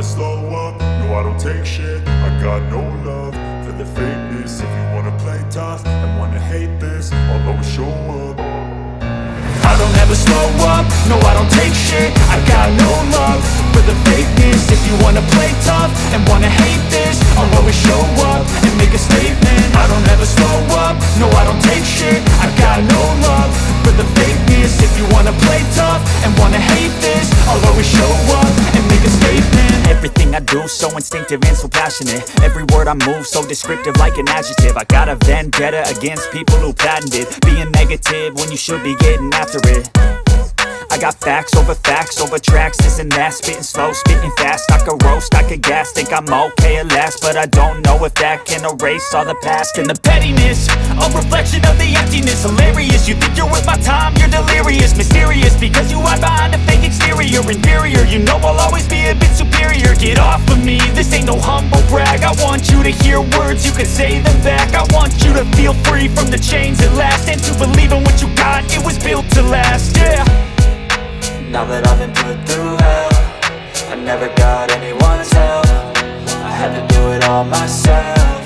slow up, no I don't take shit. I got no love for the fakeness. If you wanna play tough and wanna hate this, I'll always show up. I don't ever slow up, no I don't take shit. I got no love for the fakeness. If you wanna play tough and wanna hate this, I'll always show up and make a statement. I don't ever slow up, no I don't take shit. I got no love for the fakeness. If you wanna play tough and wanna hate this, I'll always show up and make a statement. Everything I do so instinctive and so passionate. Every word I move so descriptive like an adjective. I got a vendetta against people who patented being negative when you should be getting after it. I got facts over tracks, this and that. Spitting slow, spitting fast. I could roast, I could gas. Think I'm okay at last, but I don't know if that can erase all the past. And the pettiness, a reflection of the emptiness. Hilarious, you think you're worth my time, you're delirious. Mysterious, because you hide behind a fake exterior. Inferior, you know I'll always be a bit superior. Get off of me, this ain't no humble brag. I want you to hear words, you can say them back. I want you to feel free from the chains at last, and to believe in what you got, it was built to last, yeah. Now that I've been put through hell, I never got anyone's help. I had to do it all myself.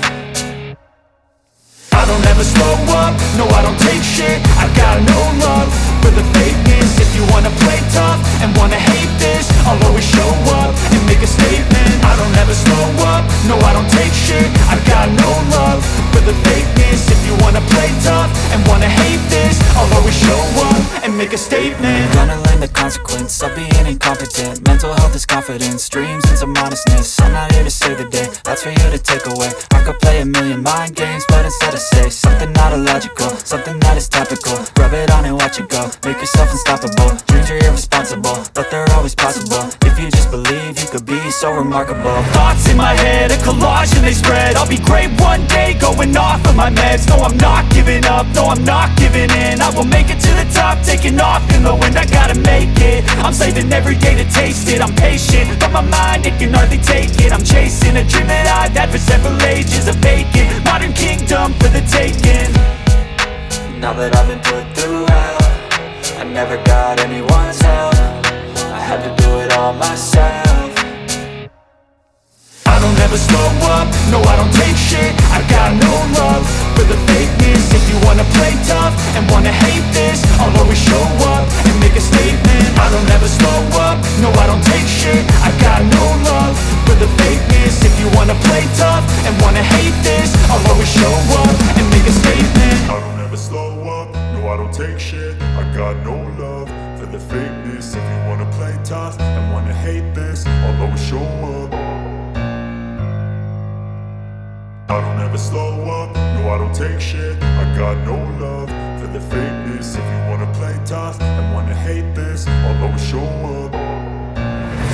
I don't ever slow up, no I don't take shit. I got no love for the fakeness. If you wanna play tough and wanna hate this, I'll always show up and make a statement. I don't ever slow up, no I don't take shit. I got no love for the fakeness. If you wanna play tough and wanna hate this, I'll always show up and make a statement. Gonna learn the consequence of being incompetent. Mental health is confidence, dreams and some honestness. I'm not here to save the day, that's for you to take away. I could play a million mind games, but instead I say something not illogical, something that is topical. Rub it on and watch it go, make yourself unstoppable. Dreams are irresponsible, but they're always possible. If you just believe, you could be so remarkable. Thoughts in my head, a collage and they spread. I'll be great one day, going off of my meds. No, I'm not giving up, no, I'm not giving in. I will make it to the top, taking off in the wind. I gotta make it, I'm saving every day to taste it. I'm patient, but my mind, it can hardly take it. I'm chasing a dream that I've had for several ages. A vacant, modern kingdom for the taking. Now that I've been put through hell, I never got anyone's help. I had to do it all myself. I don't ever slow up, no I don't take shit. I got no love for the fakeness. If you wanna play tough and wanna hate this, I'll always show up and make a statement. I don't ever slow up, no I don't take shit. I got no love for the fakeness. If you wanna play tough and wanna hate this, I'll always show up and make a statement. I don't ever slow up, no I don't take shit. I got no love for the fakeness. If you wanna play tough and wanna hate this, I'll always show up. I don't ever slow up, no I don't take shit. I got no love for the fakeness. If you wanna play tough and wanna hate this, I'll always show up.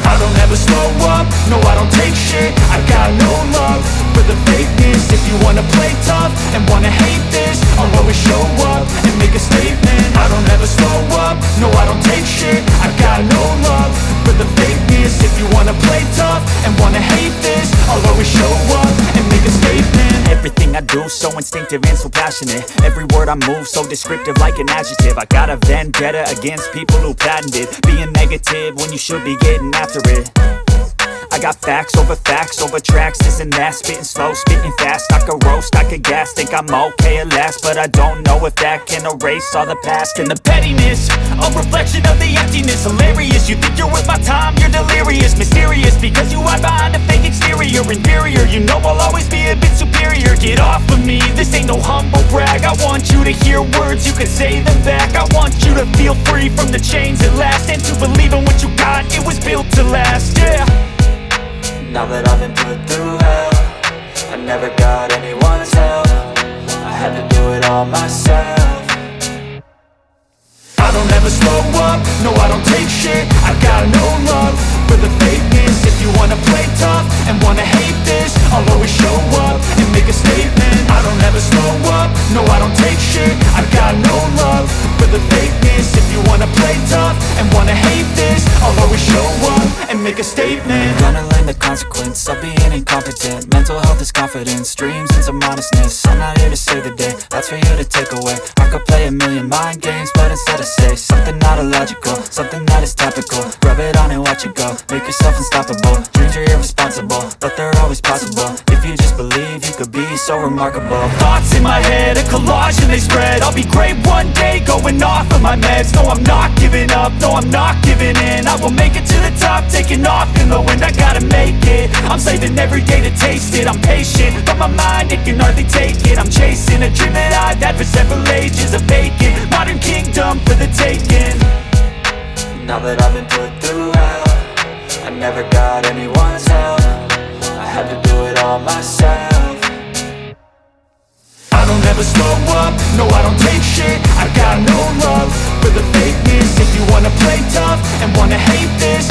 I don't ever slow up, no I don't take shit. I got no love for the fakeness. If you wanna play tough and wanna hate this, I'll always show up and make a statement. I don't ever slow up, no I don't take shit. I got no love for the fakeness. If you wanna play tough and wanna hate this, I'll always show up and make a statement. Everything I do so instinctive and so passionate. Every word I move so descriptive like an adjective. I got a vendetta against people who patented being negative when you should be getting after it. I got facts over tracks, this and that. Spitting slow, spitting fast. I could roast, I could gas. Think I'm okay at last, but I don't know if that can erase all the past. And the pettiness, a reflection of the emptiness. Hilarious, you think you're worth my time, you're delirious. Mysterious, because you hide behind a fake exterior. Inferior, you know I'll always be a bit superior. Get off of me, this ain't no humble brag. I want you to hear words, you can say them back. I want you to feel free from the chains at last, and to believe in what you got, it was built to last, yeah. Now that I've been put through hell, I never got anyone's help. I had to do it all myself. I don't ever slow up, no I don't take shit. I got no love for the fakeness. If you wanna play tough and wanna hate this, I'll always show up and make a statement. I don't ever slow up, no I don't take shit. I got no love for the fakeness. If you wanna play tough and wanna hate this, I'll always show up and make a statement. Gonna learn the consequence of being incompetent. Mental health is confidence, dreams and some honestness. I'm not here to save the day, that's for you to take away. I could play a million mind games, but instead I say something not illogical, something that is topical. Rub it on and watch it go, make yourself unstoppable. Dreams are irresponsible, remarkable. Thoughts in my head, a collage and they spread. I'll be great one day, going off of my meds. No, I'm not giving up, no, I'm not giving in. I will make it to the top, taking off in the wind. I gotta make it, I'm saving every day to taste it. I'm patient, but my mind, it can hardly take it. I'm chasing a dream that I've had for several ages. A vacant, modern kingdom for the taking. Now that I've been put through hell, I never got anyone's help. I had to do it all myself. I don't ever slow up, no I don't take shit. I got no love for the fakeness. If you wanna play tough and wanna hate this,